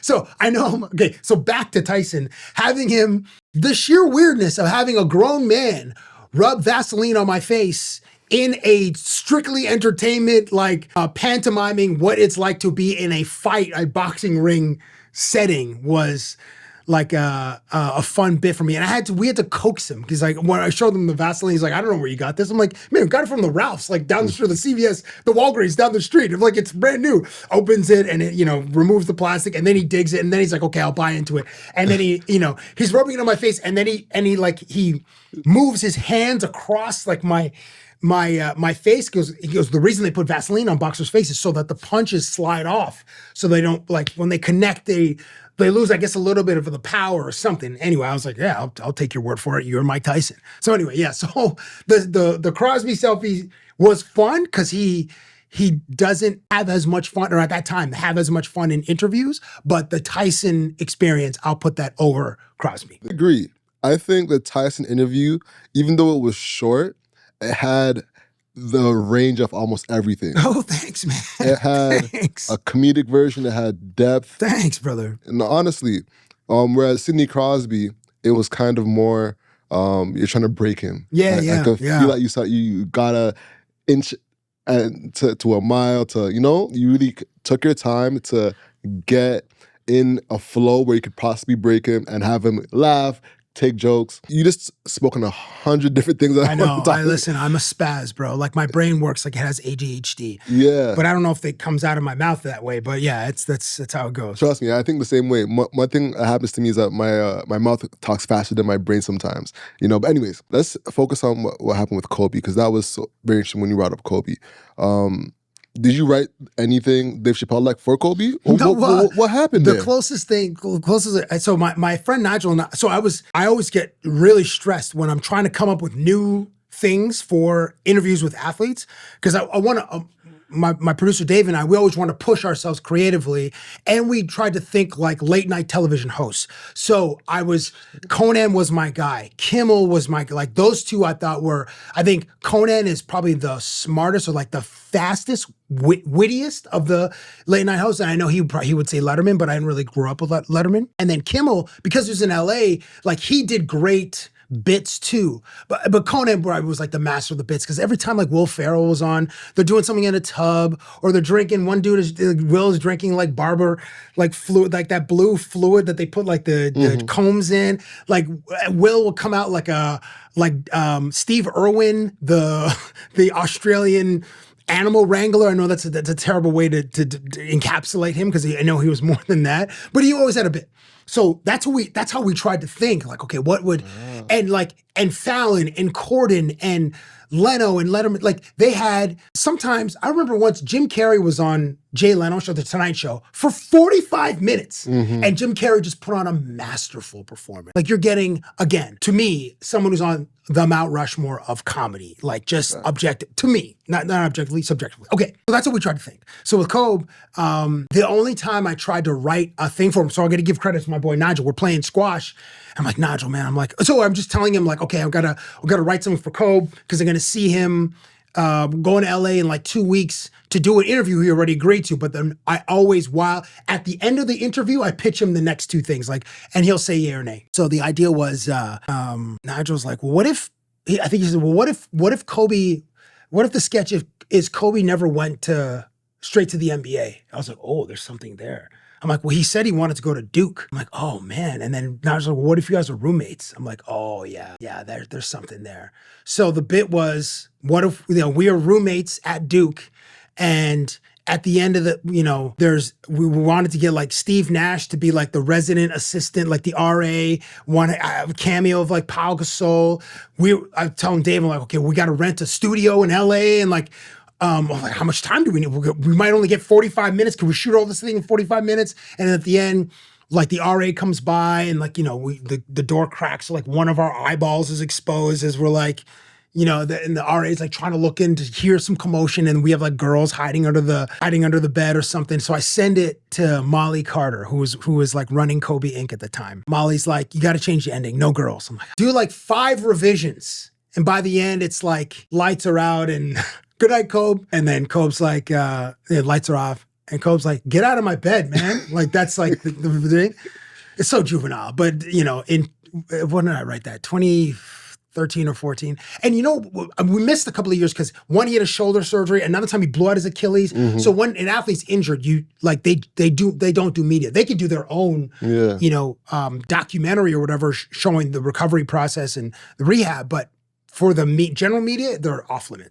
So I know okay, so back to Tyson, having him, the sheer weirdness of having a grown man rub Vaseline on my face in a strictly entertainment, like pantomiming what it's like to be in a fight, a boxing ring setting was like a fun bit for me. And we had to coax him because like when I showed him the Vaseline, he's like, I don't know where you got this. I'm like, man, we got it from the Ralphs, like down the street, the CVS, the Walgreens down the street. I'm like, it's brand new. Opens it and it, removes the plastic and then he digs it and then he's like, okay, I'll buy into it. And then he's rubbing it on my face and then he moves his hands across like my face. He goes, the reason they put Vaseline on boxers' faces is so that the punches slide off. So they don't, like, when they connect, they lose, I guess, a little bit of the power or something. Anyway, I was like, yeah, I'll take your word for it. You're Mike Tyson. So anyway, yeah. So the Crosby selfie was fun because he doesn't have as much fun, or at that time, have as much fun in interviews. But the Tyson experience, I'll put that over Crosby. Agreed. I think the Tyson interview, even though it was short, it had the range of almost everything. Oh, thanks, man. It had a comedic version. It had depth. Thanks, brother. And honestly, whereas Sidney Crosby, it was kind of more, you're trying to break him. I could feel like you got an inch to a mile to, you really took your time to get in a flow where you could possibly break him and have him laugh, take jokes. You just spoke on 100 different things. I know. Listen, I'm a spaz, bro. Like my brain works like it has ADHD. Yeah. But I don't know if it comes out of my mouth that way. But yeah, that's how it goes. Trust me, I think the same way. One thing that happens to me is that my mouth talks faster than my brain sometimes. But anyways, let's focus on what happened with Kobe, because that was so very interesting when you brought up Kobe. Did you write anything Dave Chappelle like for Kobe? No, what happened there? The closest, so my friend Nigel and I always get really stressed when I'm trying to come up with new things for interviews with athletes, because I want to, my producer Dave and I, we always want to push ourselves creatively, and we tried to think like late night television hosts. So Conan was my guy. Kimmel was like those two I think Conan is probably the smartest or like the fastest, wittiest of the late night hosts. And I know he would say Letterman, but I didn't really grow up with Letterman. And then Kimmel, because he was in LA, like he did great bits too. But Conan was like the master of the bits, because every time like Will Ferrell was on, they're doing something in a tub or they're drinking. One dude Will is drinking like barber, like fluid, like that blue fluid that they put like the combs in. Like Will will come out like Steve Irwin, the Australian animal wrangler. I know that's a terrible way to encapsulate him, because I know he was more than that, but he always had a bit. So that's how we tried to think, like, okay, what would, and Fallon and Corden and Leno and Letterman, like they had, sometimes, I remember once Jim Carrey was on Jay Leno show, The Tonight Show, for 45 minutes. And Jim Carrey just put on a masterful performance. Like you're getting, again, to me, someone who's on the Mount Rushmore of comedy, like just objective, to me, not objectively, subjectively. Okay, so that's what we tried to think. So with Kobe, the only time I tried to write a thing for him, so I got to give credit to my boy Nigel, we're playing squash. I'm like, Nigel, man, so I'm just telling him like, okay, we gotta write something for Kobe, because they're gonna see him going to LA in like 2 weeks to do an interview he already agreed to. But then I always, while at the end of the interview, I pitch him the next two things, like, and he'll say yay or nay. So the idea was, Nigel's like, well, what if Kobe, what if the sketch is Kobe never went straight to the NBA? I was like, oh, there's something there. I'm like, well, he said he wanted to go to Duke. I'm like, oh man. And then Nigel's like, well, what if you guys are roommates? I'm like, oh yeah, there's something there. So the bit was, what if, we are roommates at Duke, and at the end of the, we wanted to get like Steve Nash to be like the resident assistant, like the RA, a cameo of like Pau Gasol. I telling Dave, I'm like, okay, we got to rent a studio in LA, and like, like, how much time do we need? We might only get 45 minutes. Can we shoot all this thing in 45 minutes? And at the end, like the RA comes by and like, the door cracks. So like one of our eyeballs is exposed as we're like, and the RA is like trying to look in to hear some commotion, and we have like girls hiding under the bed or something. So I send it to Molly Carter, who was like running Kobe Inc. at the time. Molly's like, you got to change the ending. No girls. I'm like, do like 5 revisions. And by the end, it's like lights are out and good night, Kobe. And then Kobe's like, lights are off. And Kobe's like, get out of my bed, man. Like, that's like the thing. It's so juvenile. But, you know, when did I write that? 2013 or 14. And, you know, we missed a couple of years because one, he had a shoulder surgery. Another time he blew out his Achilles. Mm-hmm. So when an athlete's injured, they don't do media. They could do their own, you know, documentary or whatever showing the recovery process and the rehab. But for the general media, they're off limits.